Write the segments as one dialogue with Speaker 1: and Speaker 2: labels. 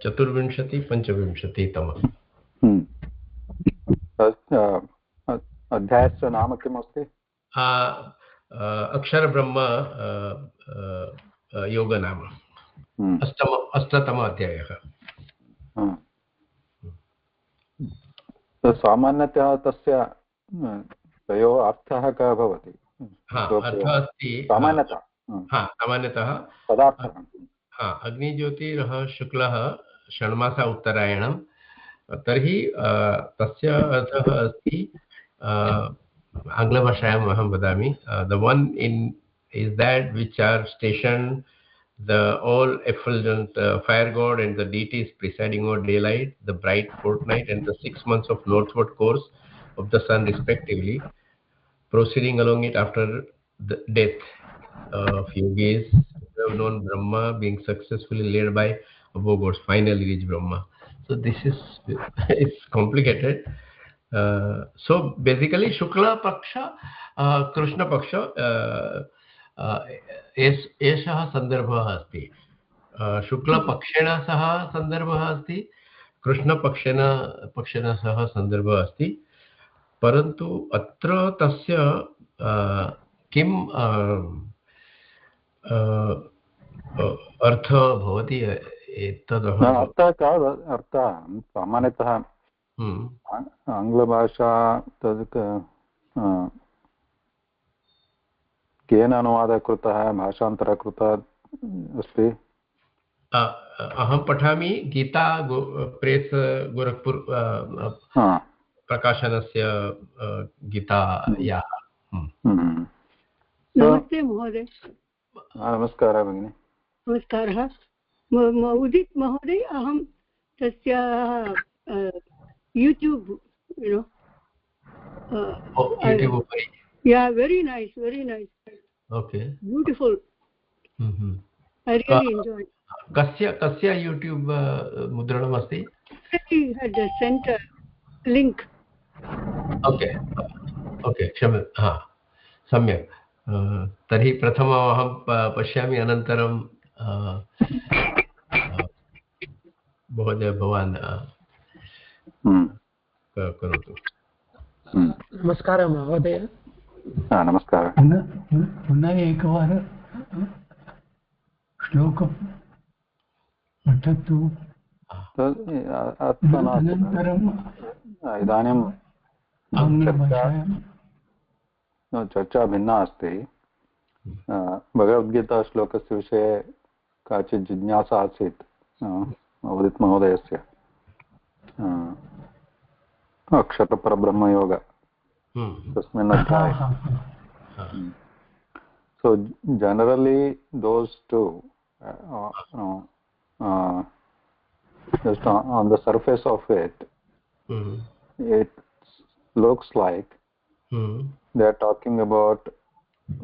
Speaker 1: चतुर्विंशति पंचविंशतितम
Speaker 2: अध्यायस्य नाम किम् अस्ति?
Speaker 1: अक्षरब्रह्म योगनाम अष्टतम अध्यायः।
Speaker 2: सामान्यतः तस्य तयोः अर्थः कः भवति?
Speaker 1: अर्थः अस्ति सामान्यतः अग्निज्योतिरः शुक्लः षण्मासा उत्तरायणं तर्हि तस्य अर्थः अस्ति आङ्ग्लभाषायाम् अहं वदामि the one in is that which are stationed the all effulgent fire god and the deities presiding over daylight, the bright fortnight and the 6 months of northward course of the sun respectively, proceeding along it after the death of yogis who have known Brahma, being successfully led by above gods, finally reach Brahma. So this is it's complicated. So basically Shukla Paksha, Krishna Paksha एषः सन्दर्भः अस्ति। शुक्लपक्षेण सह सन्दर्भः अस्ति, कृष्णपक्षेण सह सन्दर्भः अस्ति, परन्तु अत्र तस्य किम् अर्थः भवति एतदः
Speaker 2: अर्थः सामान्यतः आङ्ग्लभाषा तद् केन अनुवादः कृतः भाषान्तरः कृतः अस्ति?
Speaker 1: अहं पठामि गीता प्रेस गोरखपुर प्रकाशनस्य गीतायाः।
Speaker 3: नमस्ते महोदय।
Speaker 2: नमस्कारः भगिनि।
Speaker 3: नमस्कारः उदित् महोदय, अहं तस्य यूट्यूब्
Speaker 1: उपरि
Speaker 3: very nice
Speaker 1: okay
Speaker 3: beautiful I really enjoyed.
Speaker 1: कस्य यूट्यूब् मुद्रणम् अस्ति?
Speaker 3: He had sent a link.
Speaker 1: Okay सम्यक्। तर्हि प्रथमम् अहं पश्यामि, अनन्तरं महोदय भवान् करोतु।
Speaker 4: नमस्कारः महोदय।
Speaker 2: नमस्कारः।
Speaker 4: पुनः एकवारं श्लोकं पठतु। अनन्तरम्
Speaker 2: इदानीं चर्चा भिन्ना अस्ति। भगवद्गीता श्लोकस्य विषये काचित् जिज्ञासा आसीत् उदित् महोदयस्य। अक्षरपरब्रह्मयोग तस्मिन् अध्याये। So generally those two just on the surface of it, it looks like they are talking about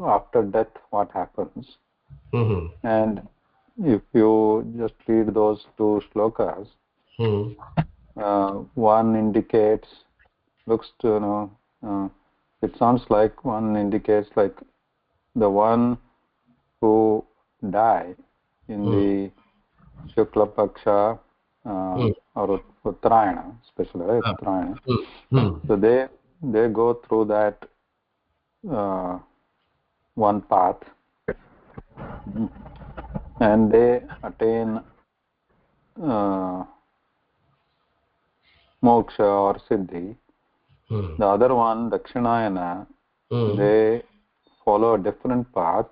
Speaker 2: after death what happens. And if you just read those two shlokas, one indicates, looks to it sounds like one indicates like the one who died in the Shukla Paksha or Uttarayana, especially right? Uttarayana. So they go through that one path and they attain moksha or siddhi. The other one, Dakshinayana, they follow a different path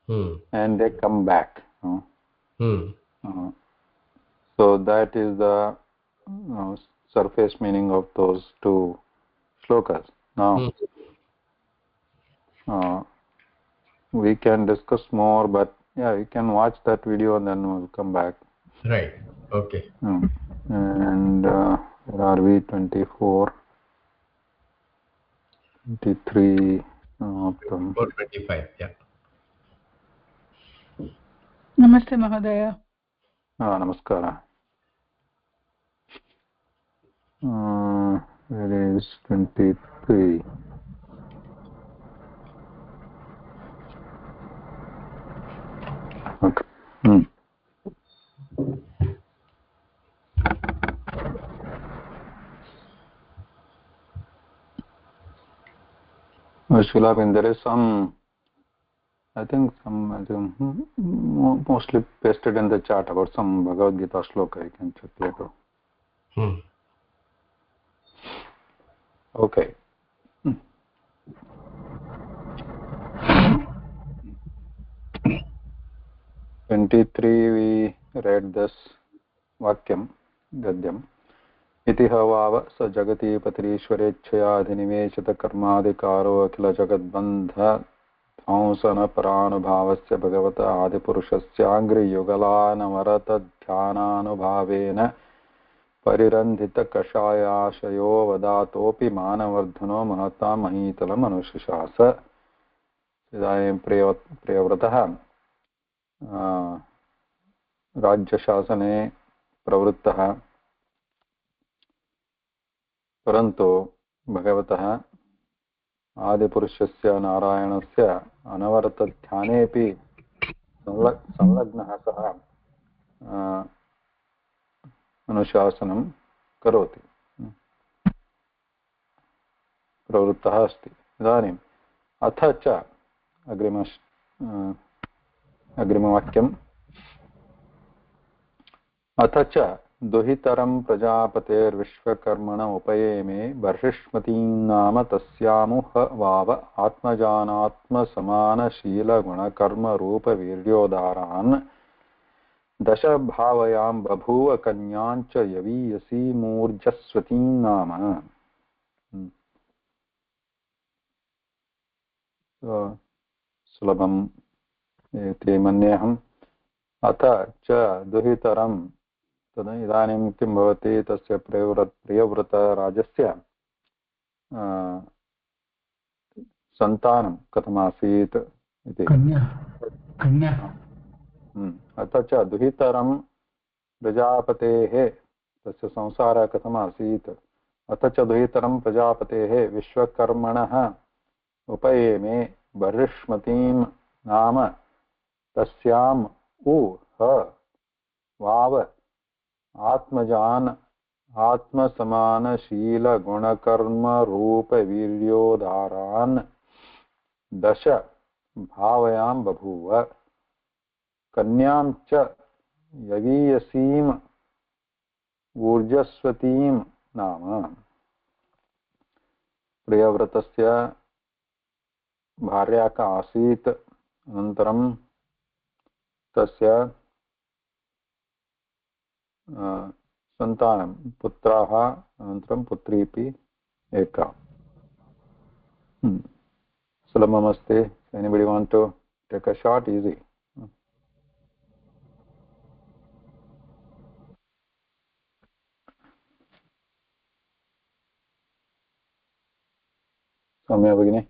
Speaker 2: and they come back. So that is the surface meaning of those two shlokas. Now we can discuss more, but yeah, you can watch that video and then we'll come back.
Speaker 1: Right. Okay.
Speaker 2: And where are we? 24, 23,
Speaker 1: 25. Yeah.
Speaker 5: Namaste Mahodaya.
Speaker 2: Namaskara. Where is 23? Okay. Shilabin, there is some, I think mostly pasted in the chat about some Bhagavad Gita shloka. You can check later. Okay. 23 we read this vakyam, gadyam. इति हवाव स जगतीपतिरीश्वरेच्छयाधिनिवेशित कर्माधिकारो अखिल जगद्बन्ध ध्वंसनपरानुभावस्य भगवत आदिपुरुषस्याङ्घ्रियुगलानवरतध्यानानुभावेन परिरन्धितकषायाशयो वदातोऽपि मानवर्धनो महता महीतलमनुशिशास. इदानीं प्रियव्रतः राज्यशासने प्रवृत्तः, परन्तु भगवतः आदिपुरुषस्य नारायणस्य अनवरतध्यानेऽपि संलग्नः सः अनुशासनं करोति, प्रवृत्तः अस्ति. इदानीम् अथ च अग्रिमवाक्यम्. अथ च दुहितरं प्रजापतेर्विश्वकर्मण उपयेमे बर्हिष्मतीं नाम तस्यामुह वाव आत्मजानात्मसमानशीलगुणकर्मरूपवीर्योदारान् दश भावयां बभूव कन्याञ्च यवीयसी मूर्जस्वतीं नाम. सुलभम् इति मन्येऽहम्. अथ च दुहितरं, इदानीं किं भवति, तस्य प्रियव्रतराजस्य सन्तानं कथमासीत् इति. अथ च दुहितरं प्रजापतेः, तस्य संसारः कथमासीत्. अथ च दुहितरं प्रजापतेः विश्वकर्मणः उपयेमे बर्हिष्मतीं नाम तस्याम् उ ह वाव आत्मजान आत्मसमानशीलगुणकर्मरूपवीर्योदारान् दश भावयां बभूव कन्यां च यवीयसीम् ऊर्जस्वतीं नाम. प्रियव्रतस्य भार्या का आसीत्, अनन्तरं तस्य सन्तानं पुत्राः, अनन्तरं पुत्रीपि एका. सुलभमस्ति. Anybody want to take a shot? Easy. Soumya Bhagini.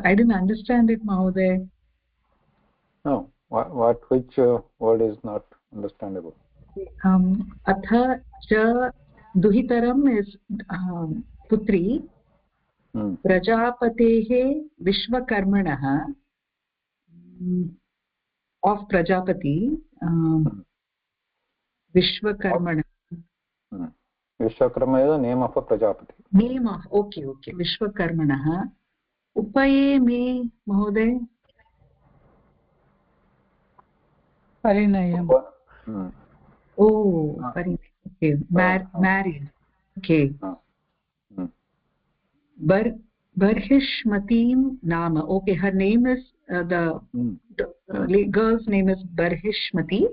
Speaker 5: I didn't understand it, Mahoday.
Speaker 2: No, which word is not understandable?
Speaker 5: Atha cha duhitaram is putri. Prajapatehe Vishwakarmanah, of Prajapati. Vishwakarmanah.
Speaker 2: Vishwakarma is the name of a Prajapati.
Speaker 5: Name of, okay. Vishwakarmanah. Upaye me, Mahoday.
Speaker 3: Parinayam.
Speaker 5: Oh, parinayam. Okay. Married. Okay. Barhishmatim Nama. Okay, her name is the girl's name is Barhishmati.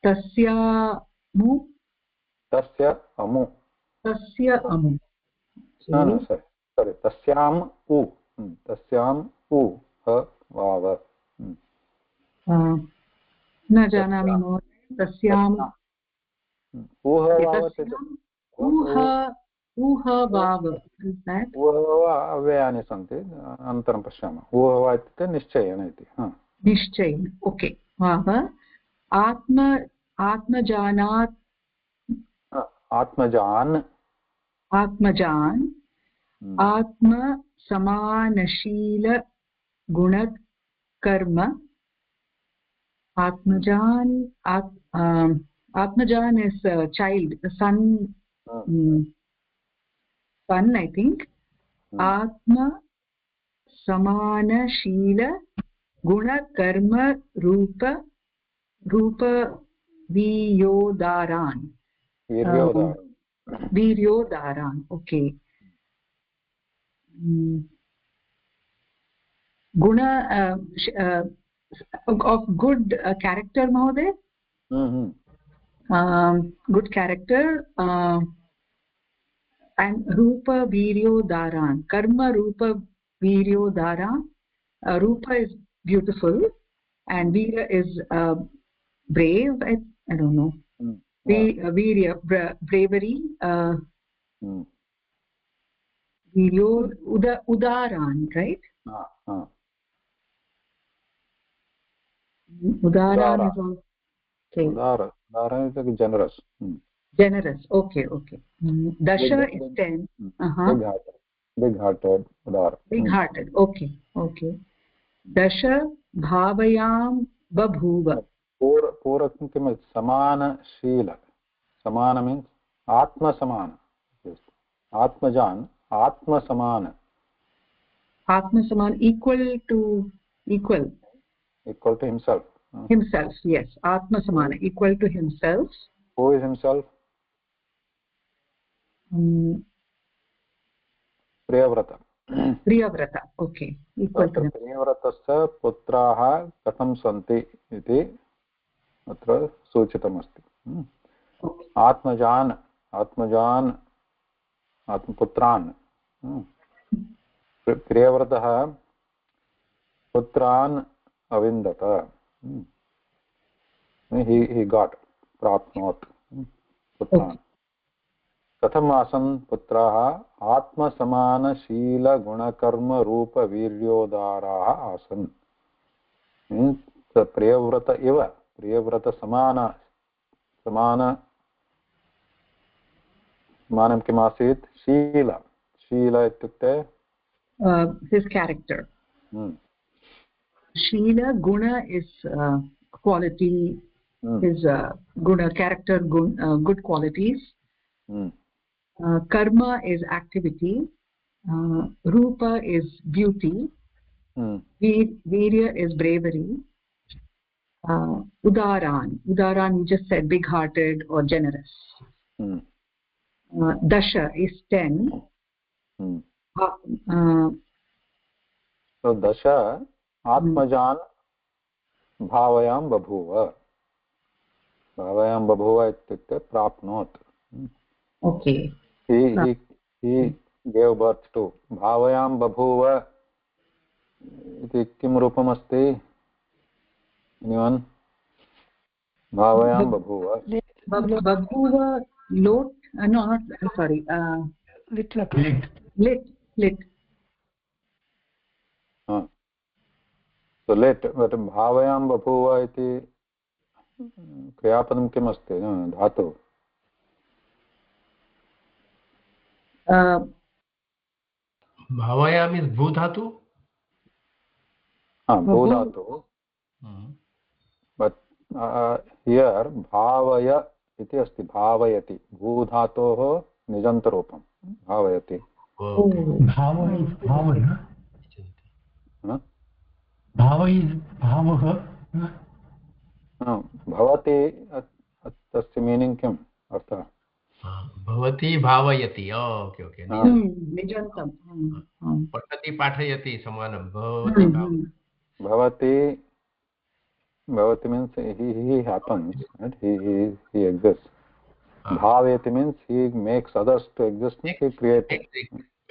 Speaker 5: Tasya amu.
Speaker 2: No, sorry. Tasyam u. Tasyam u. Ha vav.
Speaker 5: न जानामि महोदय. तस्याम्
Speaker 2: अव्ययानि सन्ति, अनन्तरं पश्यामः. ऊहव इत्युक्ते निश्चयेन इति.
Speaker 5: निश्चयेन. ओके. वाव आत्मजान् आत्मसमानशील गुणकर्म. आत्मजान् Atmajan is child, son. Son, I think. Atma samana shila guna karma rupa viyodaran. Viryodaran. Okay. Guna of good character, Mahoday. Good character. And Rupa Viryodaran. Karma Rupa Viryodaran. Rupa is beautiful and Veera is brave. I don't know. Veerya, bravery. Viryo Udaran, right? Udaran is also okay.
Speaker 2: Udara is like generous.
Speaker 5: Generous. Okay. Dasha is 10.
Speaker 2: Big hearted. Udara.
Speaker 5: Big hearted. Okay. Dasha bhavayam babhuva.
Speaker 2: Purakam kim is samana shila. Samana means atma samana. Yes. Atmajan, atma samana.
Speaker 5: Atma samana, equal to
Speaker 2: himself.
Speaker 5: Himself, yes. Atma samana, equal to himself.
Speaker 2: Who is himself? Priyavrata.
Speaker 5: Priyavrata, okay. Equal to
Speaker 2: Priyavratasya putraha katham santi iti atra suchitamasti. Atmajan Atmaputran. Priyavratah putran avindata. He got prapnot putran. कथम् आसन् पुत्राः आत्मसमानशीलगुणकर्मरूपवीर्योदाराः आसन् means Priyavrat इव समानं किम् आसीत् शील इत्युक्ते
Speaker 5: his character. Sheela, guna is quality, his guna, character, good qualities. Karma is activity. Rupa is beauty. Virya is bravery. Udaran you just said big hearted or generous. Dasha is 10.
Speaker 2: So Dasha Atmajan bhavayam babhuva ityukte prapnot.
Speaker 5: Okay.
Speaker 2: He gave birth to. Bhavayam babhuva iti kim rupam asti? Anyone? Bhavayam babhuva.
Speaker 5: Babhuva lot? No, not, sorry.
Speaker 4: Lit.
Speaker 2: So lit, but bhavayam babhuva iti kriyapadam kim asti? Dhatu.
Speaker 1: Bhavayam is bhu dhatu.
Speaker 2: Bhu dhatu. But here bhavaya iti asti, bhavayati. Bhu dhatoh nijantarupam. Bhavayati.
Speaker 4: Bhava is bhavana. Bhava is bhavaha.
Speaker 2: Bhavati tasya meaning kim? Artha.
Speaker 1: Bhavati bhavayati. Okay.
Speaker 5: Nijantam.
Speaker 1: Patati pathayati samanam. Bhavati
Speaker 2: Bhavati means he happens, right? He exists. Bhavati means he makes others to exist. He creates.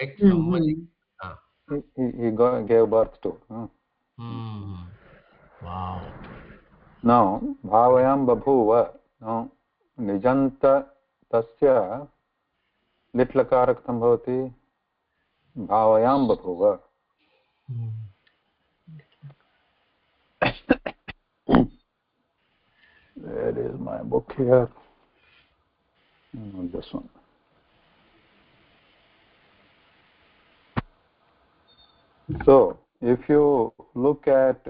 Speaker 1: Makes somebody.
Speaker 2: He gave birth to.
Speaker 1: Wow.
Speaker 2: Now bhavayam babhuva. Now nijanta tasya litlakara katham bhavati? Bhavayam babhuva. Where is my book here? This one. So if you look at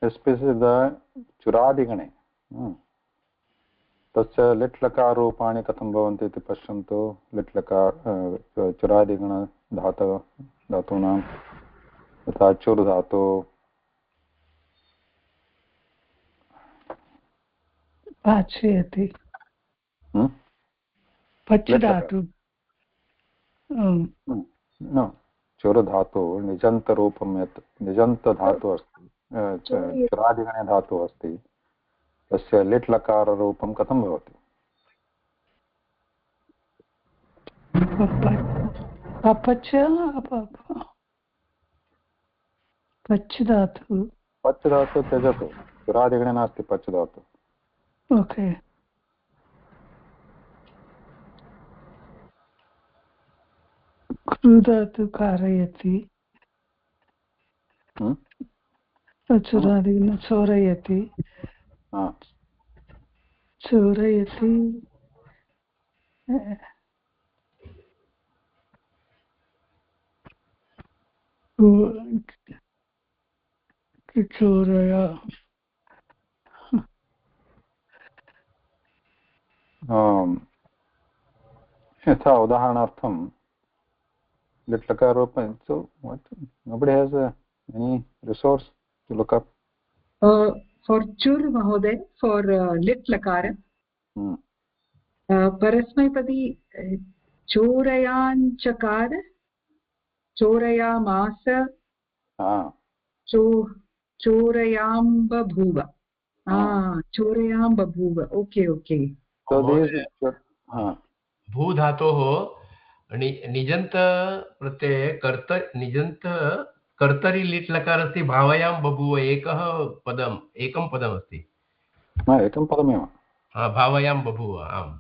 Speaker 2: especially the Churadigane, तस्य लिट् लकाररूपाणि कथं भवन्ति इति पश्यन्तु लिट् लकार चुरादिगणधातूनां यथा चुर् धातु
Speaker 3: पाचयति पच् धातु
Speaker 2: न चुर् धातु निजन्तरूपं यत् निजन्तधातु अस्ति चुरादिगणे धातुः अस्ति तस्य लिट् लकाररूपं कथं भवति
Speaker 3: पच् धातु
Speaker 2: पच् धातु त्यजतु चुरादिगणे नास्ति पच् धातु
Speaker 3: ओके कृ धातु कारयति चुरादिगणे चोरयति चोरयति चोरया
Speaker 2: यथा उदाहरणार्थं लिट् लकाररूपं so what nobody has any resource to look up
Speaker 5: for chur mahoday for lit lakara parasmaipadi chorayan chakar चोरयामास चोरयां बभूव चोरयां बभूव ओके ओके
Speaker 1: भू धातोः निजन्त प्रत्यये निजन्त कर्तरि लिट् लकार अस्ति भावयां बभूव एकं पदमस्ति
Speaker 2: एकं पदमेव
Speaker 1: भावयां बभूव आम्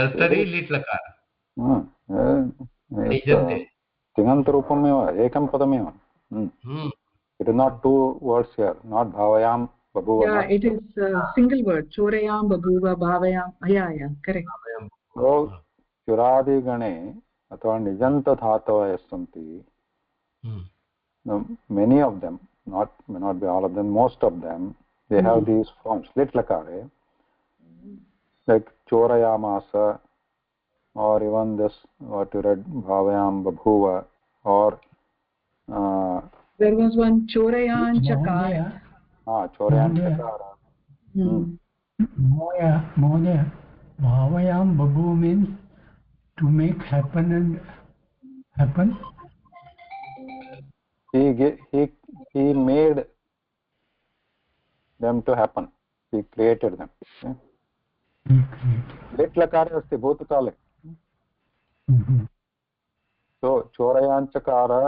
Speaker 1: कर्तरि लिट् लकार निजन्ते
Speaker 2: तिङन्तरूपमेव एकं पदमेव it is not two words here not bhavayam babuva
Speaker 5: yeah it is single word chorayam babuva bhavayam yeah correct
Speaker 2: so churadi gane athva nijanta dhatava santi many of them may not be all of them most of them they have these forms lit lakare like chorayamasa or even this what you read bhavayam babhuva or
Speaker 5: there was one chorayan chakara
Speaker 2: chorayan chakara
Speaker 4: Mohdaya bhavayam babhu means to make happen and happen
Speaker 2: he made them to happen he created them lit lakare asti bhutakale so chorayan chakara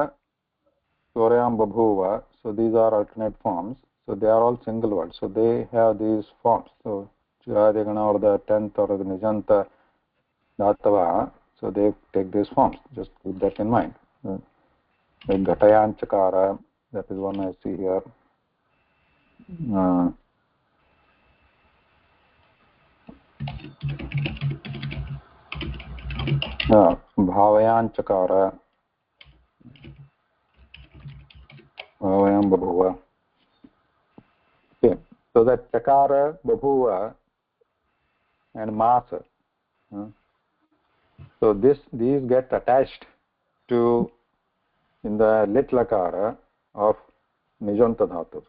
Speaker 2: chorayam babhuva so these are alternate forms so they are all single words so they have these forms so churadigana or the 10th or the nijanta dhatava so they take these forms just keep that in mind like ghatayan chakara that is one I see here bhavayan chakara bhavayam babhuva okay so that chakara babhuva and masa so these get attached to in the lit lakara of nijanta dhatu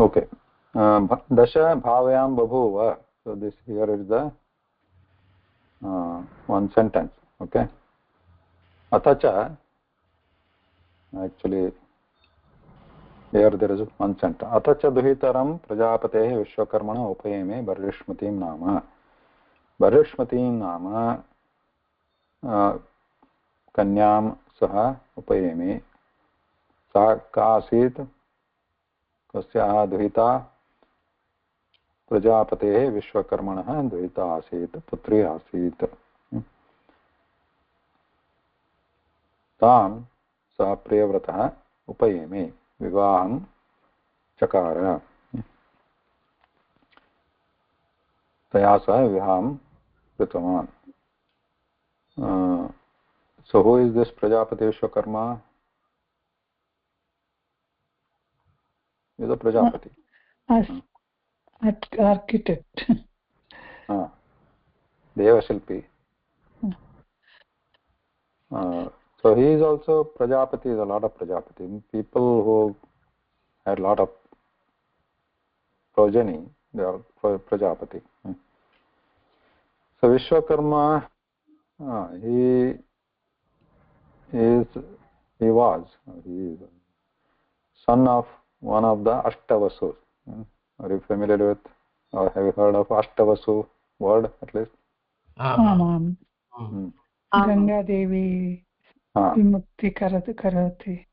Speaker 2: okay dasha bhavayam babhuva so this here is the one sentence okay atacha actually here there is one sentence atacha duhitaram prajapateh vishwakarmana upayeme barishmatim nama kanyam saha upayeme sa ka asit कस्याः दुहिता प्रजापतेः विश्वकर्मणः दुहिता आसीत् पुत्री आसीत् तां सः प्रियव्रतः उपयेमे विवाहं चकार तया सह विवाहं kritavan. So who is this Prajapati Vishwakarma? He is a Prajapati.
Speaker 3: Architect.
Speaker 2: Devashilpi. So he is also Prajapati. Is a lot of Prajapati. People who had a lot of progeny, they are Prajapati. So Vishwakarma, he is son of one of the Ashtavasus. Are you familiar with, or have you heard of Ashtavasu word at least?
Speaker 3: Ganga Devi Vimukti Karati.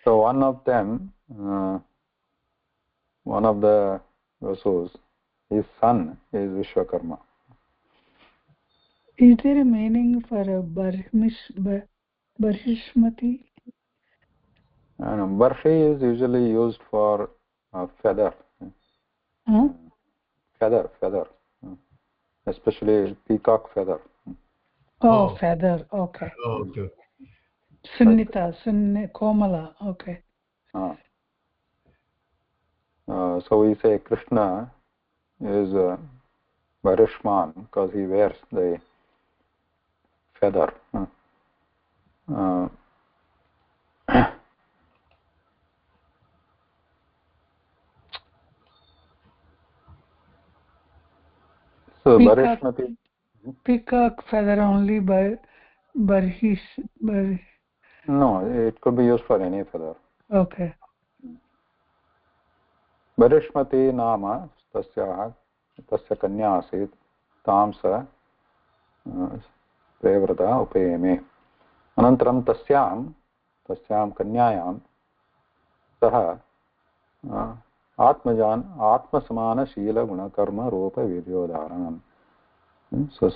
Speaker 2: So one of them, one of the Vasus, his son is Vishwakarma.
Speaker 3: Is there a meaning for Barhishmati?
Speaker 2: Barhi is usually used for feather. Feather. Especially peacock feather.
Speaker 3: Feather. Okay.
Speaker 1: Okay.
Speaker 3: Sunnita, Komala. Okay.
Speaker 2: So we say Krishna is Barishman because he wears the feather. So Barishmati.
Speaker 3: Peacock feather only by Barhish.
Speaker 2: No, it could be used for any feather.
Speaker 3: Okay.
Speaker 2: Barishmati nama tasya kanya asit तां स प्रेव्रता उपेयमे अनन्तरं तस्यां कन्यायां सः आत्मसमानशीलगुणकर्मरूपवीर्योदाहरणं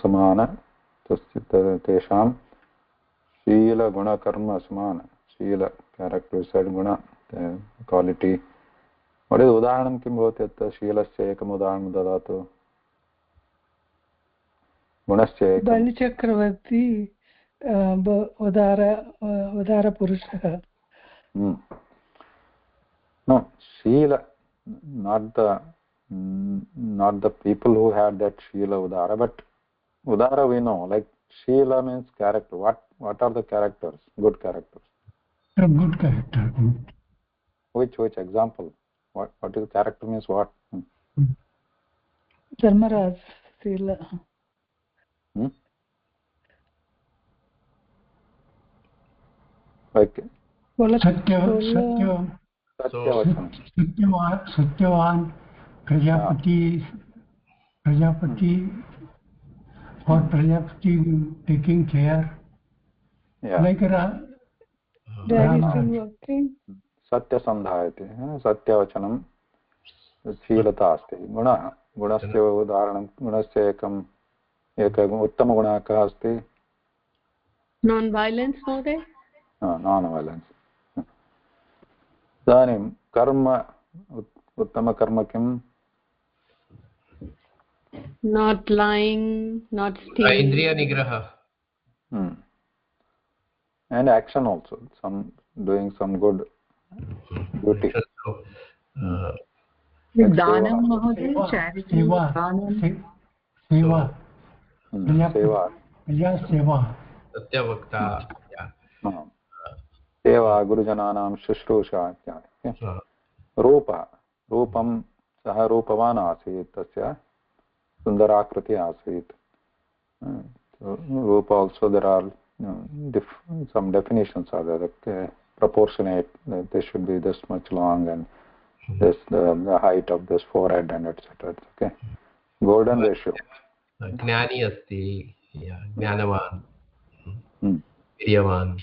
Speaker 2: समान तेषां शीलगुणकर्म शील characters गुण quality what is उदाहरणं किं भवति अत्र शीलस्य एकम् उदाहरणं ददातु गुणस्य
Speaker 3: Balichakravarti उदारपुरुषः
Speaker 2: No, Sheela, not the people who had that Sheela Udara, but Udara we know, like Sheela means character. What are the characters? Good characters.
Speaker 4: A good character.
Speaker 2: Which example? What is character means what?
Speaker 3: Dharmaraj, Sheela.
Speaker 2: Like
Speaker 4: Satyavan Prajapati or Prajapati taking care. Like
Speaker 3: Dad is still working.
Speaker 2: सत्यसन्धायते सत्यवचनं शीलता अस्ति गुणस्य उदाहरणं गुणस्य एकः उत्तमगुणः कः अस्ति
Speaker 6: non violence महोदय
Speaker 2: non violence इदानीं कर्म उत्तमकर्म किं
Speaker 6: not lying not stealing
Speaker 1: indriya nigraha
Speaker 2: and action also doing some good duty
Speaker 5: दानं महोदय charity
Speaker 4: सेवा
Speaker 1: सत्यवक्ता
Speaker 2: सेवा गुरुजनानां शुश्रूषा इत्यादि रूपं सः रूपवान् आसीत् तस्य सुन्दराकृतिः आसीत् रूप also there are some definitions are there proportionate they should be this much long and this the height of this forehead and etc okay golden ratio
Speaker 1: ज्ञानी अस्ति ज्ञानवान् वीर्यवान्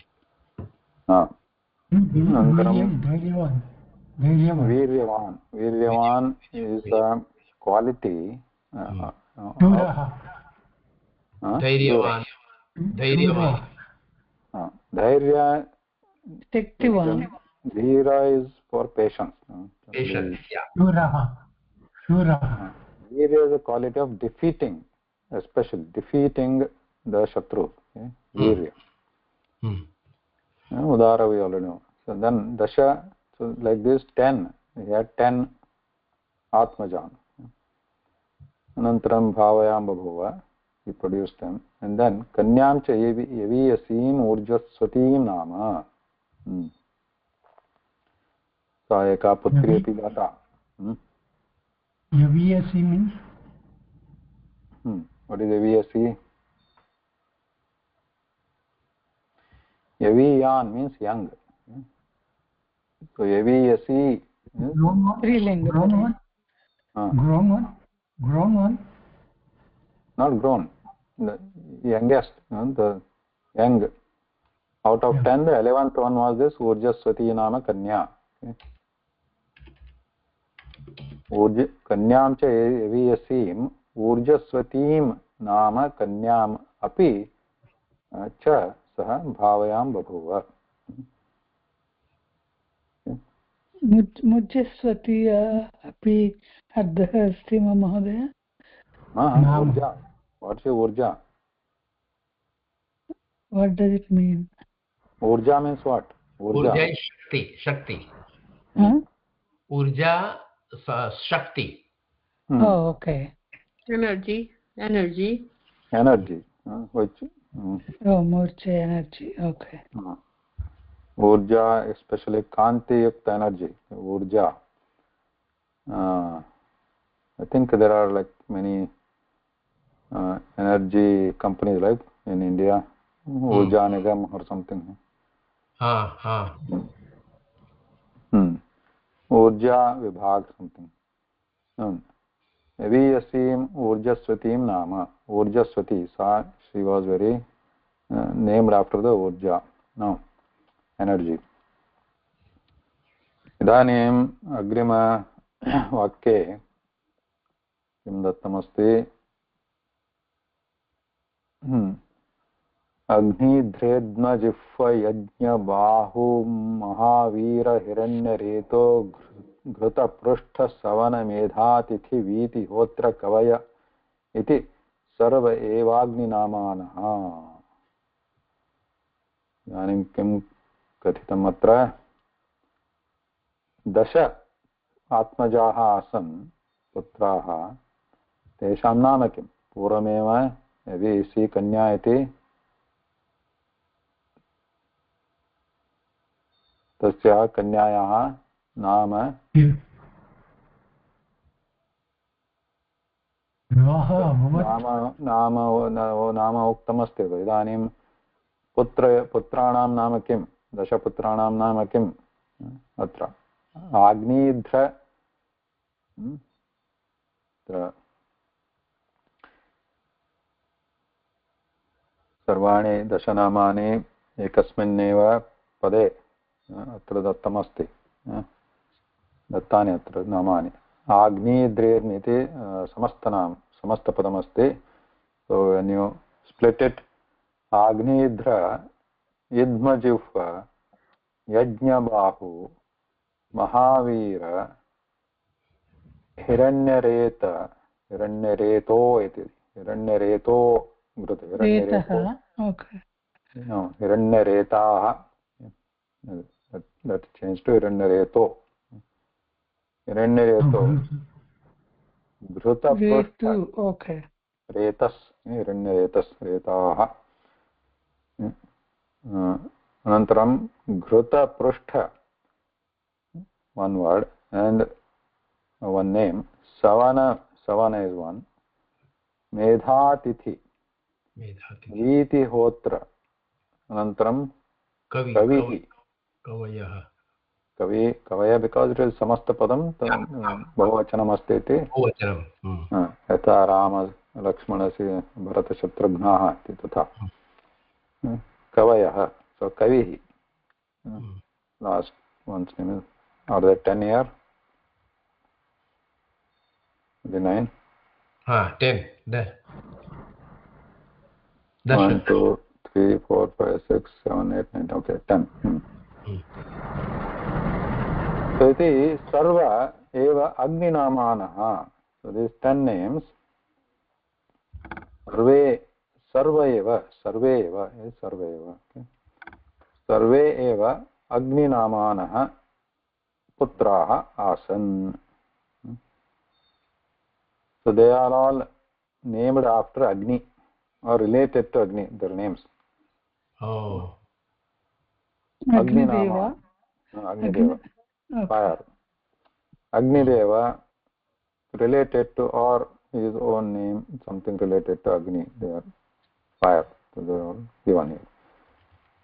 Speaker 2: वीर्यवान् is a quality
Speaker 1: धैर्यवान्
Speaker 2: धैर्य Dhira is for patience.
Speaker 1: Patience, yeah.
Speaker 4: Shuraha.
Speaker 2: Virya is a quality of defeating, especially defeating the Shatru. Okay? Virya. Udara we already know. So then Dasha, so like this 10, he had 10 Atmajan. Anantaram Bhavayam Babhuva, he produced them. And then Kanyam cha Yaviyasim Urjaswatim Nama. Sa eka putri api gata.
Speaker 4: Yaviyasi means?
Speaker 2: What is Yaviyasi? Yaviyan means young. So Yaviyasi.
Speaker 4: Grown one?
Speaker 3: Strilinga.
Speaker 4: Grown one? Grown one? Grown one?
Speaker 2: Not grown. The youngest, the young. Out of 10, the 11th one was this Urjaswati Nama Kanya. Okay. Kanyam cha Yaviyasim Urjaswatim Nama Kanyam api cha saha bhavayam babhuva.
Speaker 3: मुज्जस्वती अपि अर्थः अस्ति वा महोदय?
Speaker 2: Urja. What's your Urja?
Speaker 3: What does it mean?
Speaker 2: Urja means what?
Speaker 1: Urja is Shakti. Urja, Shakti.
Speaker 3: Oh, okay.
Speaker 6: Energy.
Speaker 2: Which?
Speaker 3: Oh, Murcha energy. Okay.
Speaker 2: Urja, especially Kanti Yukta energy. Urja. I think there are like many energy companies, right, in India. Urja Nigam or something. Urja Vibhag something. Yaviyasim Urjaswatim Nama. Urjaswati. She was very named after the Urja. Now, energy. Idanim Agrima Vakke Kim Dattamasti Agni-dredma Jiffa Yajna Bahu Mahavira Hiranya Reto Ghruta Prushtha Savana Medhatithi Viti Hotra Kavaya Iti Sarva Evagni Namanaha. Yanim Kim Kathitam Atra Dasha Atmajaha Asan Putraha Tesham Namakim Purameva Yavi Kanya Iti तस्याः कन्यायाः नाम नाम उक्तमस्ति इदानीं पुत्राणां नाम किं दशपुत्राणां नाम किम् अत्र आग्नेयध्र सर्वाणि दशनामानि एकस्मिन्नेव पदे अत्र दत्तमस्ति दत्तानि अत्र नामानि आग्नेयद्रेर्निति समस्तपदमस्ति so when you split it Agnidra Yidmajiva Yajnabahu Mahavira Hiranyareto iti Hiranyareto
Speaker 3: okay.
Speaker 2: No, Hiranyaretaha. That changed to Hiranyareto. Hiranyareto. Ghruta Prushtha.
Speaker 3: Okay.
Speaker 2: Retas. Hiranyaretas. Retaha. Anantaram Ghruta Prushtha. One word. And one name. Savana. Savana is one. Medhatithi. Viti Hotra. Anantaram Kavihi. Kavaya because it is samasta padam bahuvachanam asti iti yatha Rama Lakshmanasi Bharata Shatrugnaha iti tatha Kavayah. So Kavihi. Last one's name is, are there 10 here? The 9?
Speaker 1: 10 there.
Speaker 2: 1, 2, 3, 4, 5, 6, 7, 8, 9, okay, 10. So iti sarva eva agninamanaha. So these 10 names, sarve eva is sarve eva. Okay. Sarve eva agninamanaha putraha asan. So they are all named after Agni or related to Agni, their names.
Speaker 1: Oh.
Speaker 3: Agnideva.
Speaker 2: Agnideva. Fire. Agnideva related to or his own name, something related to Agni, they are fire. So they are given here.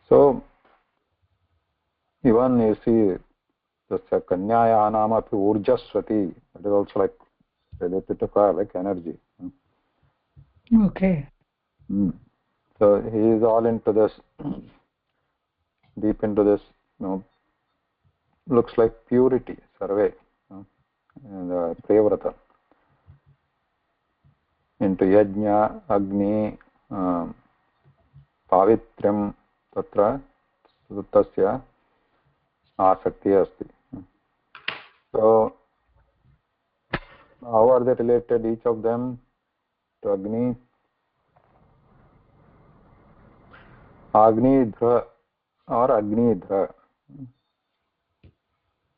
Speaker 2: So even you see tasya kanyaya naam api urjaswati, that is also like related to fire, like energy.
Speaker 3: Okay.
Speaker 2: So he is all into this, deep into this, looks like purity, sarve, and prevrata, into yajna, agni, pavityam, tatra tasya asakti asti. So how are they related, each of them, to Agni? Agnidhra or Agnidhra.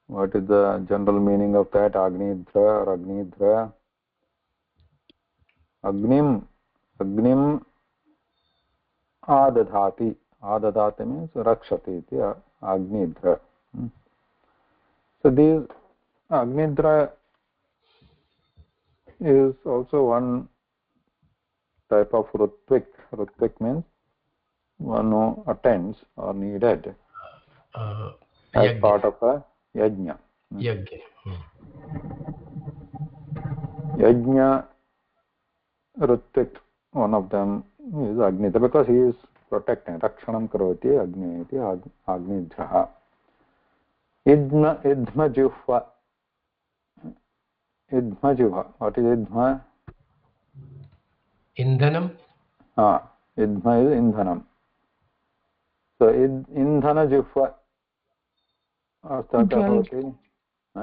Speaker 2: What is the general meaning of that? Agnidhra or Agnidhra? Agnim adadhati. Adadhati means rakshati iti Agnidhra. So these Agnidhra is also one type of rutvik. Rutvik means one who attends or needed as part of a yajna. Yajna rutvik, one of them is Agnidhra, because he is protecting. Rakshanam karoti Agni iti Agnidhra. Idma juhva. Idma juhva. What is idma?
Speaker 1: Indhanam.
Speaker 2: Idma is indhanam. So indhana juhva.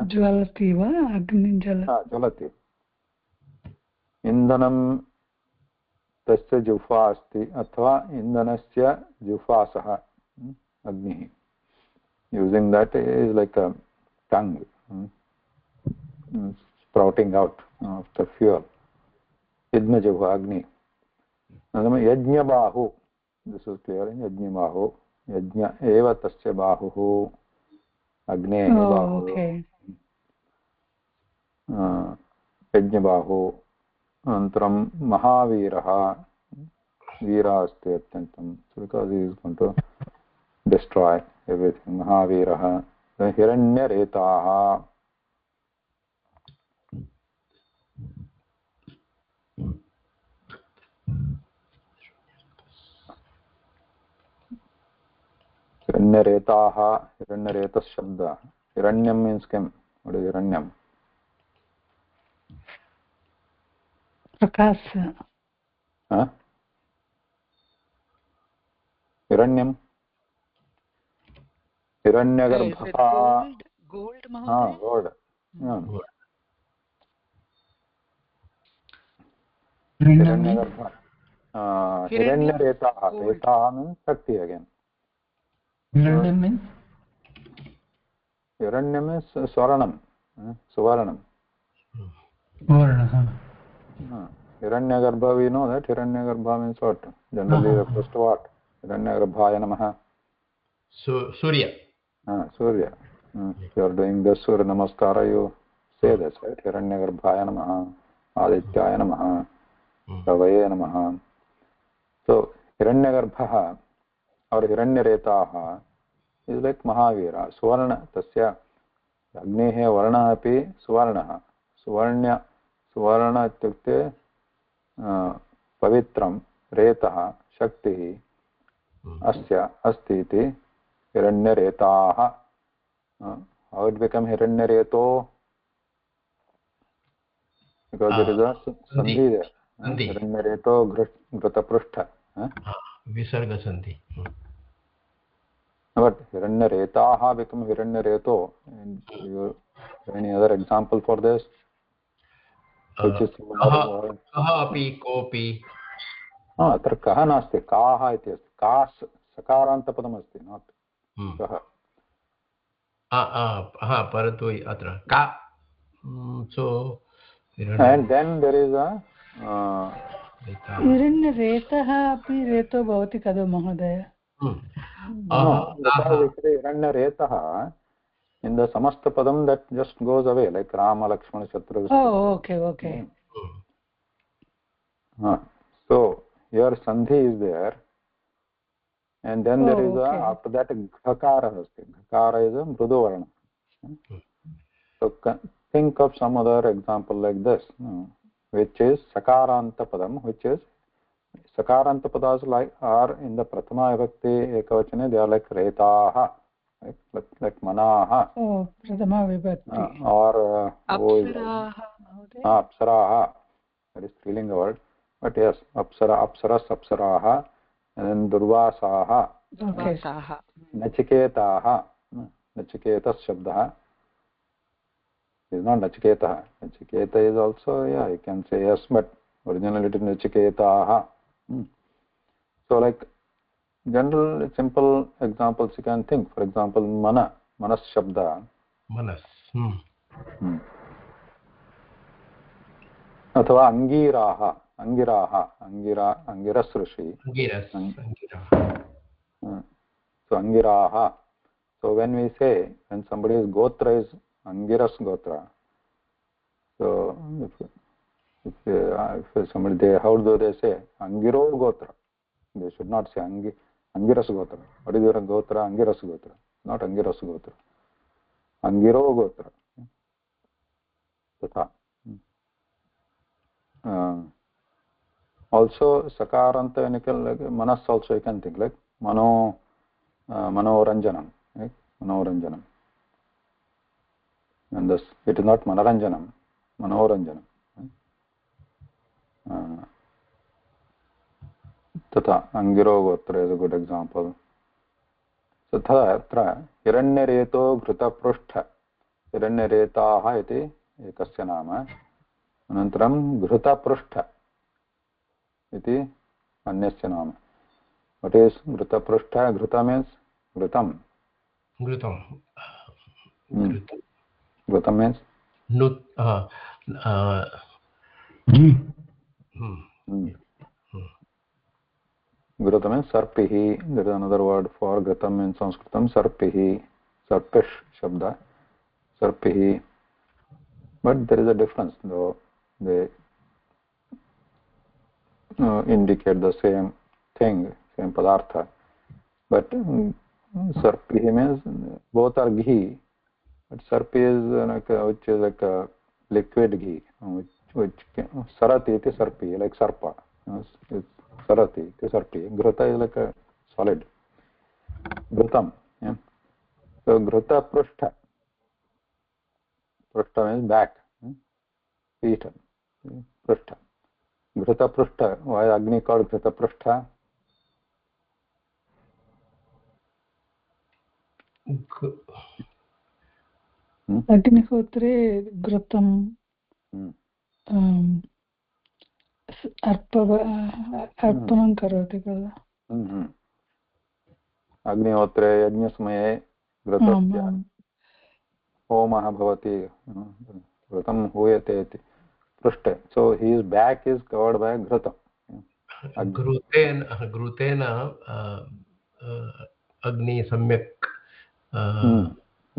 Speaker 3: Jvalati va agni
Speaker 2: jalati. Indhanam tasya juhva asti अथवा indhanasya juhvasah agnihi. Using that is like a tongue sprouting out of the fuel. Idma juhva agni. Yajna bahu. This is clear in Yajna bahu. Yajna eva tasya bahu. Agnehe bahu.
Speaker 3: Okay.
Speaker 2: Yajna bahu. Antram Mahaviraha. Veera asti atyantam. So because he is going to destroy everything. Mahaviraha. Hiranyaretaha. Hiranyaretaha. Hiranyaretas shabda. Hiranyam means kim? What is Hiranyam?
Speaker 3: Prakasa.
Speaker 2: Hiranyam. Hiranyagarbha.
Speaker 5: Gold, Mahoday?
Speaker 2: Gold. Hiranyagarbha. Hiranyaretaha. Retaha means Shakti again.
Speaker 4: Hiranyam means?
Speaker 2: Hiranyam is Swaranam. Suvaranam. Hiranyagarbha, we know that. Hiranyagarbha means what? Generally refers to what? Hiranyagarbhaya namaha.
Speaker 1: Surya.
Speaker 2: Surya. If you are doing the Surya Namaskara, you say this, right? Hiranyagarbhaya namaha, Adityaya namaha, Ravaye namaha. So, Hiranyagarbha or Hiranyaretaha is like Mahavira. Suvarna, tasya Agnehe varna api Suvarnaha. Suvarna ityukte pavitram retaha shaktihi asya asti iti Hiranyaretaha. How it become Hiranyareto? Because there is a sandhi there. Hiranyareto Ghrutaprushtha.
Speaker 1: Visarga sandhi.
Speaker 2: But Hiranyaretaha become Hiranyareto. And you any other example for this? which is similar
Speaker 1: kaha api kopi.
Speaker 2: अत्र कः नास्ति काः इति अस्ति का सकारान्तपदम् अस्ति not कः
Speaker 1: परन्तु अत्र का so
Speaker 2: and then there is a
Speaker 3: हिरण्यरेतः अपि रेतो भवति खलु महोदय
Speaker 2: हिरण्यरेतः in the samasta padam that just goes away like Rama Lakshmana Shatrugna.
Speaker 3: Oh, okay.
Speaker 2: So here sandhi is there, and then there is after that ghakara asti. Ghakara is a mrudu varna. So think of some other example like this, which is sakaranta padam, which is sakaranta padas like are in the prathama vibhakti ekavachane, they are like retaha, like manaha.
Speaker 3: Oh, prathama vibhakti.
Speaker 2: Or
Speaker 6: apsaraha.
Speaker 2: Apsaraha. That is strilinga word. But yes, apsaras, apsaraha, and then durvasaha.
Speaker 3: Okay.
Speaker 2: Nachiketaha. Nachiketas shabdaha. It is not Nachiketaha. Nachiketa is also, you can say yes, but originally it is Nachiketaha. So like general simple examples you can think. For example, manas shabda.
Speaker 1: Manas.
Speaker 2: अथवा अंगीराः अंगिरस् ऋषि so angiraha. So when we say, when somebody's gotra is angiras gotra, so if somebody, how do they say angiro gotra? They should not say angiras gotra. What is your gotra? Angiras gotra, not angiras gotra. Angiro gotra. Tatha. Also sakaranta like manas also you can think like manoranjanam, right? Manoranjanam, and thus it is not manoranjanam, manoranjanam, right? Tata angiro gotra is a good example. So tatra hiranyareto ghrutapruštha hiranyaretaah iti ekasya nama anantaram ghrutapruštha iti anyasya nama. What is ghrutapruštha? Ghruta means ghrutam. Ghrutam means Ghruta means sarpihi. There is another word for ghrutam in Sanskritam, sarpihi, sarpish shabda, sarpihi. But there is a difference, though they indicate the same thing, same padartha. But sarpihi means both are ghee, but sarpi is which is like a liquid ghee, which sarati iti sarpi, like sarpa. It's sarati iti sarpi. Ghruta is like a solid. Ghrutam. Yeah. So ghruta pruštha. Pruštha means back. Peter. Pruštha. Ghruta pruštha. Why Agni called Ghruta pruštha?
Speaker 3: अग्निहोत्रे घृतं अर्पणं करोति खलु
Speaker 2: अग्निहोत्रे यज्ञसमये घृतस्य होमः भवति घृतं हूयते इति पृष्ठे. So his back is covered by घृतं.
Speaker 1: घृतेन अग्नि सम्यक्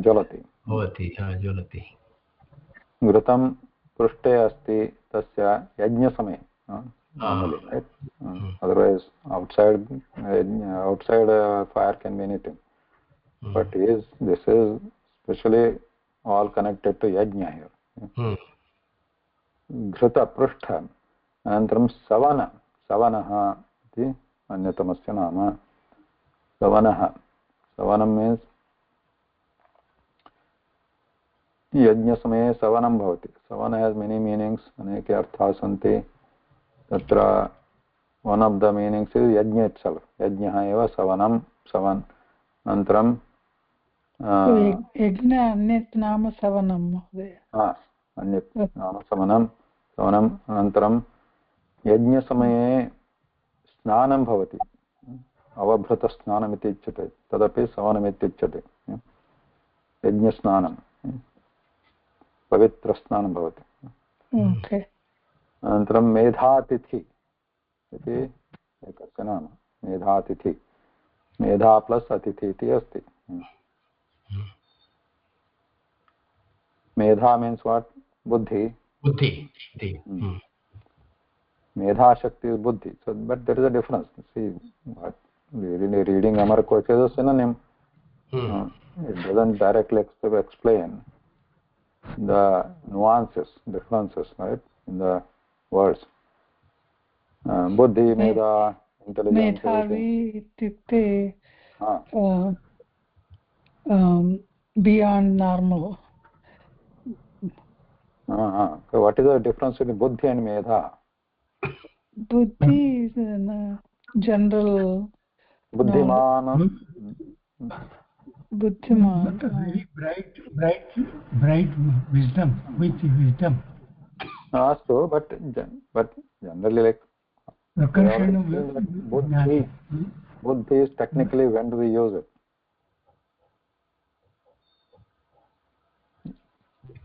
Speaker 2: ज्वलति
Speaker 1: ज्वलति.
Speaker 2: घृतं पृष्ठे अस्ति तस्य यज्ञसमये. Normally, right? Otherwise outside fire can be anything. But this is especially all connected to yajna here. Ghruta pruštha. Anantaram savanaha iti anyatamasya nama. Savanam means yajna samaye savanam bhavati. Savana has many meanings, aneke artha santi. Tatra one of the meanings is yajna itself. Yajna eva savanam, savan. Antaram
Speaker 3: यज्ञ अन्यत् नाम सवनं महोदय.
Speaker 2: अन्यत् नाम सवनं सवनम् अनन्तरं यज्ञसमये स्नानं भवति, अवभृतस्नानमिति उच्यते, तदपि सवनमित्युच्यते। यज्ञस्नानं पवित्रस्नानं भवति। अनन्तरं मेधातिथि इति एकस्य नाम, मेधातिथि, मेधा प्लस् अतिथि इति अस्ति। मेधा मीन्स् वाट्? बुद्धि. Medha Shakti is buddhi. So, but there is a difference. See, reading Amarkosh is a synonym. It doesn't directly explain the nuances, differences, right, in the words. Buddhi, Medha, intelligence.
Speaker 3: Medhavi ityukte beyond normal.
Speaker 2: So what is the difference between buddhi and medha?
Speaker 3: Buddhi is in general.
Speaker 2: Buddhiman.
Speaker 4: Buddhiman. Very bright wisdom, with wisdom.
Speaker 2: So, but generally, like buddhi is technically, when do we use it?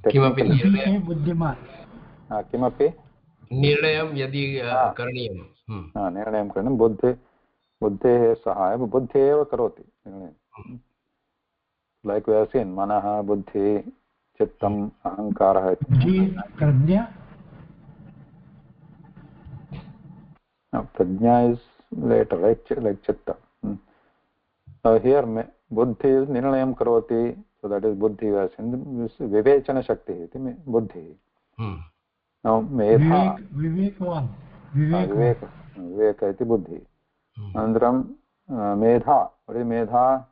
Speaker 1: किमपि निर्णयं यदि करणीयं
Speaker 2: निर्णयं करणीयं बुद्धेः सहायं बुद्धिः एव करोति निर्णयं। लैक् वी हैव सीन् मनः बुद्धि चित्तम् अहङ्कारः प्रज्ञा इस् लेटर् लैक् चित्त। हियर् बुद्धि निर्णयं करोति, so that is buddhi. Vivechana shakti iti buddhi. Now medha viveka iti buddhi. Anandram medha, what is medha?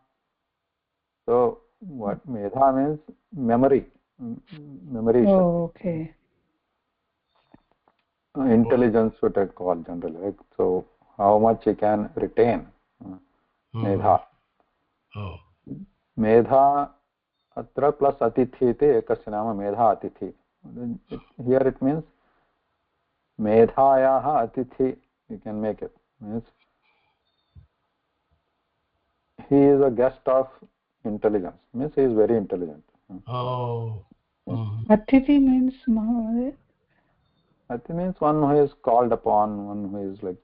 Speaker 2: So what medha means? Memory.
Speaker 3: Okay.
Speaker 2: Intelligence, what I call generally, right? So how much you can retain. Medha. Medha अत्र plus अतिथि इति एकस्य नाम मेधा अतिथि. Here it means मेधायाः अतिथि, you can make it, means he is a guest of intelligence, means he is very intelligent.
Speaker 3: Atithi means Mahavadi?
Speaker 2: Atithi means one who is called upon, one who is like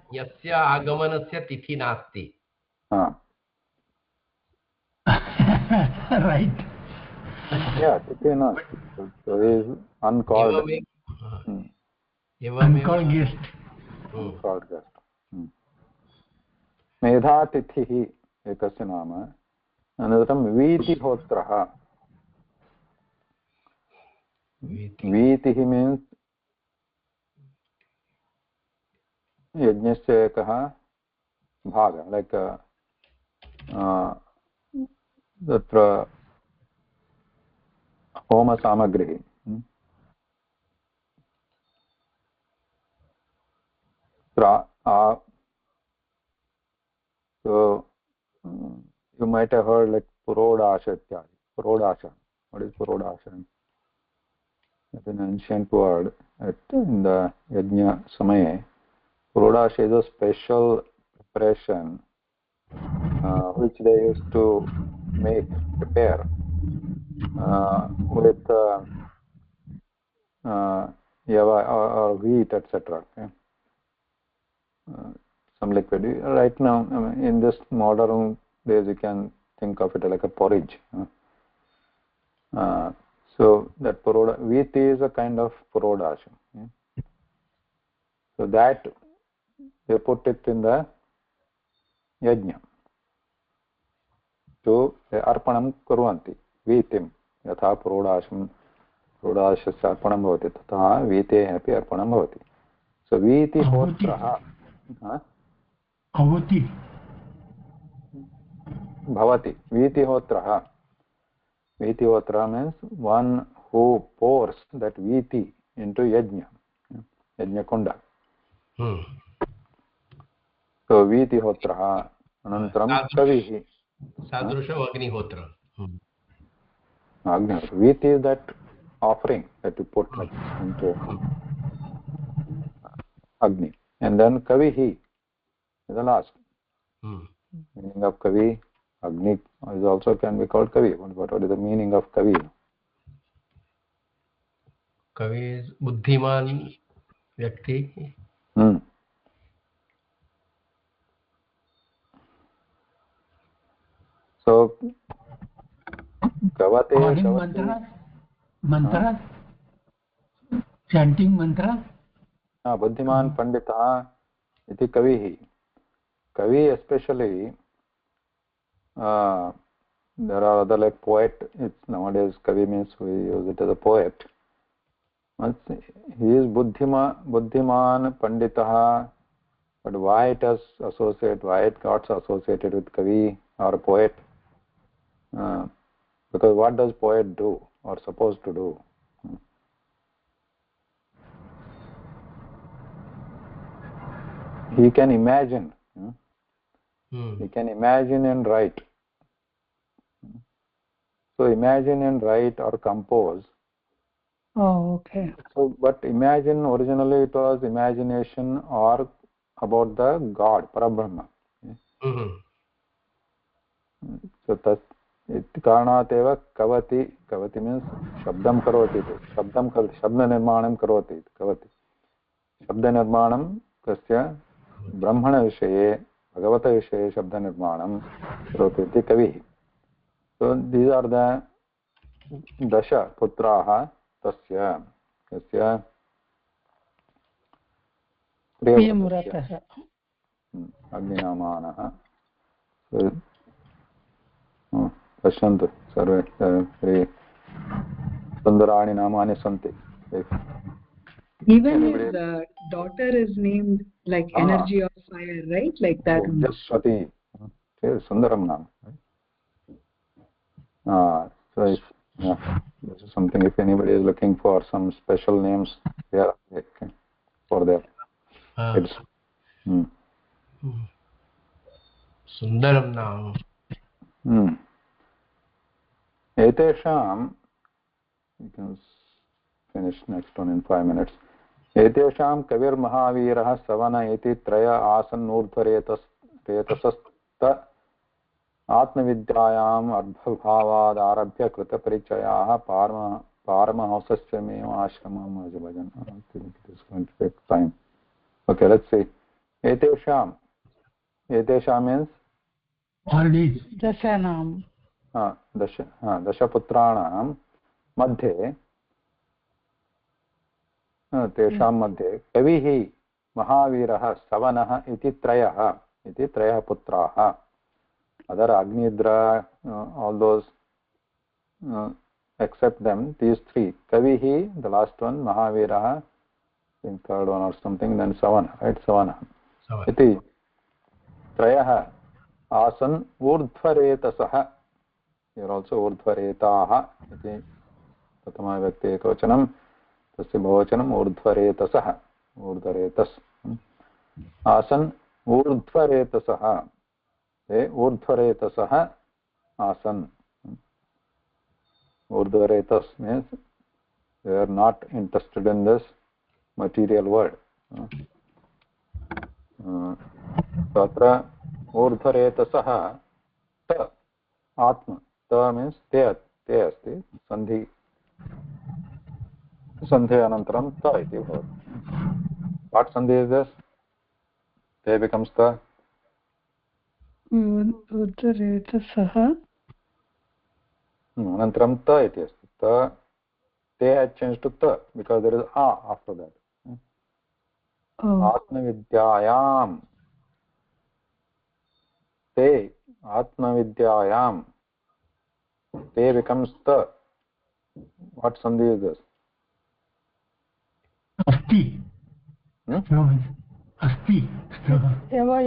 Speaker 1: यस्य आगमनस्य तिथि नास्ति.
Speaker 4: Right.
Speaker 2: Yeah, तिथि नास्ति. So he is uncalled.
Speaker 4: Uncalled guest.
Speaker 2: Uncalled guest. मेधातिथिः एकस्य नाम. अनन्तरं वीतिहोत्रः. वीतिः means यज्ञस्य एकः भागः, लैक् तत्र होमसामग्रिः, so you might have heard like purodasha ityadi. Purodasha, what is purodasha? It's an ancient word in the yajna samaye. Purodasha is a special preparation which they used to prepare with yava or wheat, etc. Okay? Some liquid. Right now, in this modern days, you can think of it like a porridge. So that wheat is a kind of purodasha. Okay? So that they put it in the yajna. So arpanam kurvanti वीतिं यथा पुरोडाशस्य अर्पणं भवति तथा वीतेः अपि अर्पणं भवति. So वीतिहोत्रः भवति. वीतिहोत्रः means one who pours that viti into yajna kunda. So वीतिहोत्रः. अनन्तरं कविः
Speaker 1: सादृशम् अग्निहोत्र.
Speaker 2: Agnihotra. Vit is that offering that you put like into Agni. And then Kavihi is the last. Meaning of Kavi, Agni is also can be called Kavi. What is the meaning of Kavi?
Speaker 1: Kavi is Buddhiman Vyakti.
Speaker 2: So, Kavate,
Speaker 4: mantra, chanting mantra.
Speaker 2: Buddhiman Pandita iti Kavihi. Kavi especially, there are other like poet. It's nowadays Kavi means we use it as a poet. He is Buddhiman Pandita, but why it got associated with Kavi or a poet? Because what does poet do or supposed to do? He can imagine. He can imagine and write. So imagine and write or compose.
Speaker 3: Oh, okay.
Speaker 2: So, but imagine originally it was imagination or about the God, Parabrahma. So that's it. Karanaateva kavati. Kavati means shabdam karoti. Shabdam shabda nirmanam karoti. Kavati. Shabda nirmanam kasya brahmana vishaye bhagavata vishaye shabda nirmanam karoti iti kavi. So these are the dasha putraha tasya kasya
Speaker 3: प्रियमुरतः
Speaker 2: अग्निनामानः. पश्यन्तु सर्वे सुन्दराणि नामानि सन्ति.
Speaker 5: Even his daughter is named like energy of fire, right? Like that.
Speaker 2: Jaswati. Sundaram naam. So if, this is something, if anybody is looking for some special names, yeah, okay, for their kids.
Speaker 1: Sundaram naam.
Speaker 2: Etesham, you can finish next one in 5 minutes. Etesham kavir mahavirah savana iti traya asan urdhvaretasasta आत्मविद्यायाम् अर्धभावाद् आरभ्य कृतपरिचयाः पारमहंसस्य मेव आश्रमम् अजभजन्. This is going to take time. Okay, let's see. Etesham means
Speaker 4: all these
Speaker 3: दशानां
Speaker 2: दशपुत्राणां मध्ये तेषां मध्ये कविः महावीरः सवनः इति त्रयः पुत्राः. Other Agnidra, all those, except them, these three. Kavihi, the last one, Mahaviraha, in third one or something, then Savana, right? Savana. Iti Trayaha Asan Urdhvaretasaha. Here also Urdhvaretaha. Iti Pratama Vyakti Ekavachanam. Tasya Bhavachanam Urdhvaretasaha. Urdhvaretas. Asan Urdhvaretasaha. They urdhvaretasah asan. Urdhvaretas means they are not interested in this material world. Tatra urdhvaretasah ta atma. Ta means te asti. Sandhi anantaram ta iti bhavati. What sandhi is this? Te becomes ta.
Speaker 3: उद्धरेतसः
Speaker 2: अनन्तरं त इति अस्ति. त te had changed to ta because there is a after that. Atmavidyayam. Te Atmavidyayam. Te becomes ta. What sandhi is this?
Speaker 4: asti. Asti.
Speaker 3: What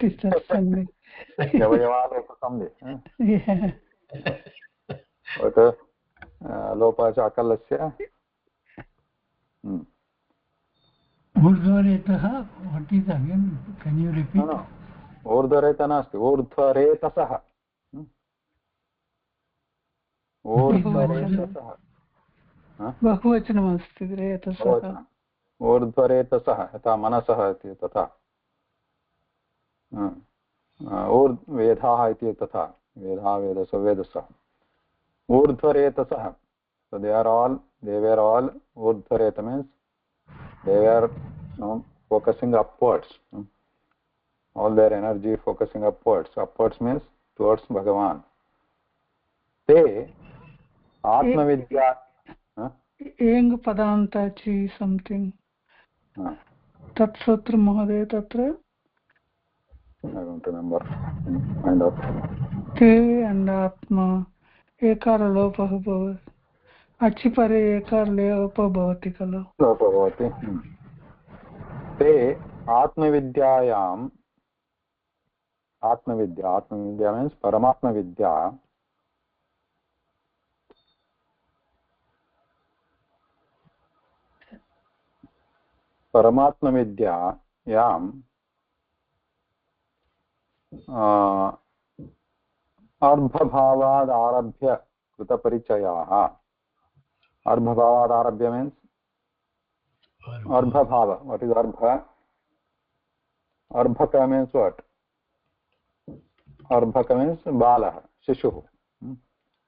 Speaker 3: is that sandhi?
Speaker 2: Yeah. But lopa chakalasya.
Speaker 4: Urdhvaretaha, what is again? Can you repeat?
Speaker 2: No. ऊर्ध्वरेत नास्ति ऊर्ध्वरेतसः ऊर्ध्वरेतसः
Speaker 3: बहुवचनमस्ति रेतसः
Speaker 2: ऊर्ध्वरेतसः यथा मनसः इति तथा वेदाः इति तथा वेदाः वेदसः वेदसः ऊर्ध्वरेतसः so they were all urdhvareta means they were focusing upwards, all their energy focusing upwards means towards Bhagavan. Te atmavidya
Speaker 3: eng padantachi something tat sutra mahoday tatra
Speaker 2: I don't remember. Find out.
Speaker 3: te and atma ekara lopah bhavati achi pare ekara lopah bhavati kalo
Speaker 2: lopah bhavati te atmavidyayam atmavidya means paramatma vidya paramatma vidya yam अर्भभावाद् आरभ्य कृतपरिचयाः अर्भभावाद् आरभ्य means arbhabhava what is arbha arbhaka means what arbhaka means balah shishuh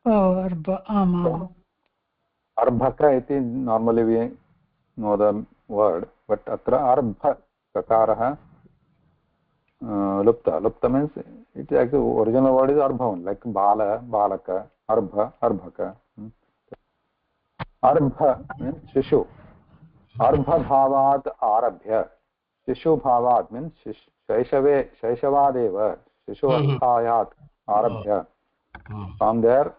Speaker 3: arbha ama
Speaker 2: arbhaka iti normally we know the word but atra arbha kakarah lupta means it actually original word is arbha like bala balaka arbha arbhaka arbha means shishu arbha bhavat arabhya shishu bhavat means shaishavadeva shishu avasthayat arabhya from there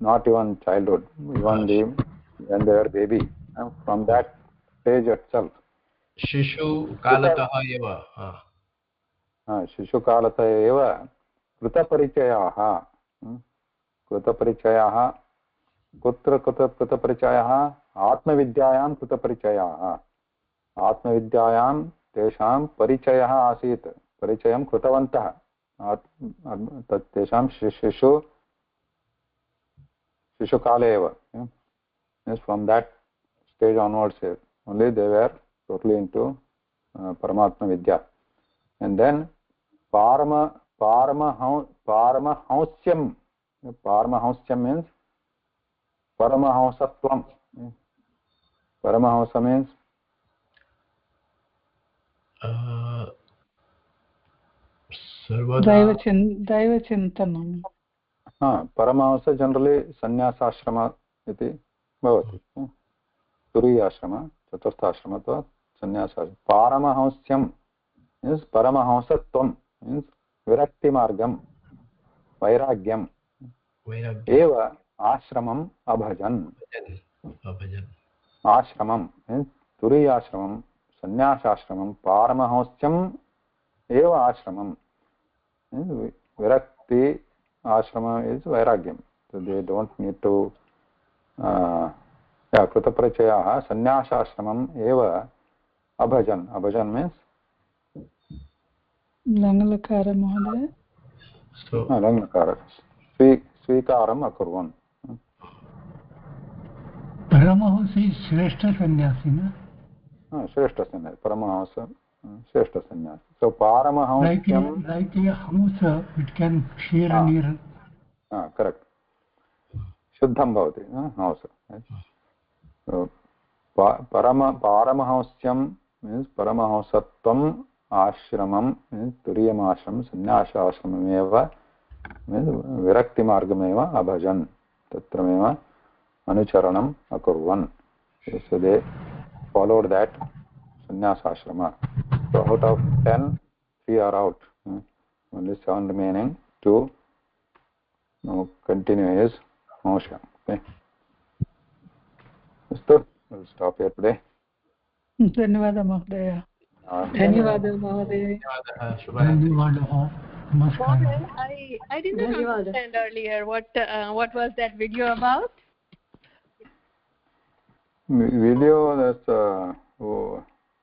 Speaker 2: not even childhood even when they were baby from that stage itself
Speaker 1: शिशु कालतः एव
Speaker 2: शिशुकालतः एव कृतपरिचयाः कुत्र कृतपरिचयः आत्मविद्यायां कृतपरिचयाः आत्मविद्यायां तेषां परिचयः आसीत् परिचयं कृतवन्तः तेषां शिशुकाले एव from that stage onwards only they were totally into Paramatma Vidya. And then Paramahausyam means Paramahausatvam. Paramahausa means
Speaker 3: Daivachintanam.
Speaker 2: Paramahamsa generally sannyasashrama iti bhavati. Turiyashrama, chaturthashrama to sannyasashrama. Paramahamsyam means paramahamsatvam means virakti margam, vairagyam. Eva ashramam abhajan. Ashramam means turiyashramam, sannyasashramam, paramahamsyam eva ashramam. Virakti ashrama is vairagyam, so they don't need to कृतपरिचयाः संन्यासाश्रमम् एव abhajan means
Speaker 3: langalakara महोदय
Speaker 2: langalakara स्वीकारम् अकुर्वन्
Speaker 4: Paramhans is श्रेष्ठ सन्यासी ना
Speaker 2: श्रेष्ठ सन्यासी परमहंस श्रेष्ठ सन्यासी so paramahamsyam
Speaker 4: like a hamsa it can share and near
Speaker 2: correct शुद्धं भवति hamsa so paramahamsyam means paramahamsatvam ashramam means turiyam ashram sannyasashramam eva means virakti margameva abhajan tatrameva anucharanam akurvan so they followed that sannyasashrama so out of 10 3 are out only 7 remaining to now continue his moksha okay so we'll stop here today
Speaker 3: धन्यवादः महोदय
Speaker 5: धन्यवादः महोदय
Speaker 6: I didn't understand earlier what was that video about.
Speaker 2: Video that's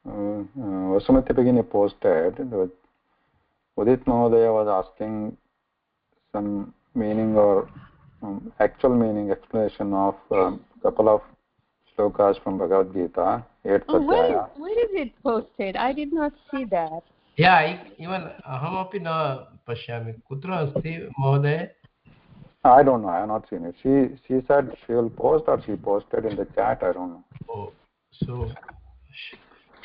Speaker 2: Vasumati Bhagini posted, Udit Mahodaya was asking some meaning or actual meaning explanation of couple of shlokas from Bhagavad Gita, 8th Adhyaya.
Speaker 6: Where is it posted? I did not see that.
Speaker 1: Yeah, even ahamapi na pashyami. Kutra asti Mahodaya?
Speaker 2: I don't know. I have not seen it. She said she will post, or she posted in the chat. I don't know.
Speaker 1: Oh, so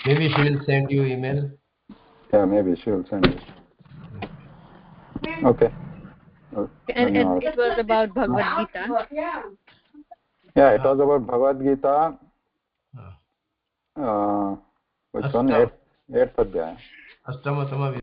Speaker 1: maybe she will send you email.
Speaker 2: Yeah, maybe she will send it. Okay.
Speaker 6: And it was about Bhagavad Gita.
Speaker 2: Yeah, it was about Bhagavad Gita. Which one? 8th Adhyaya.
Speaker 1: Ashtamatama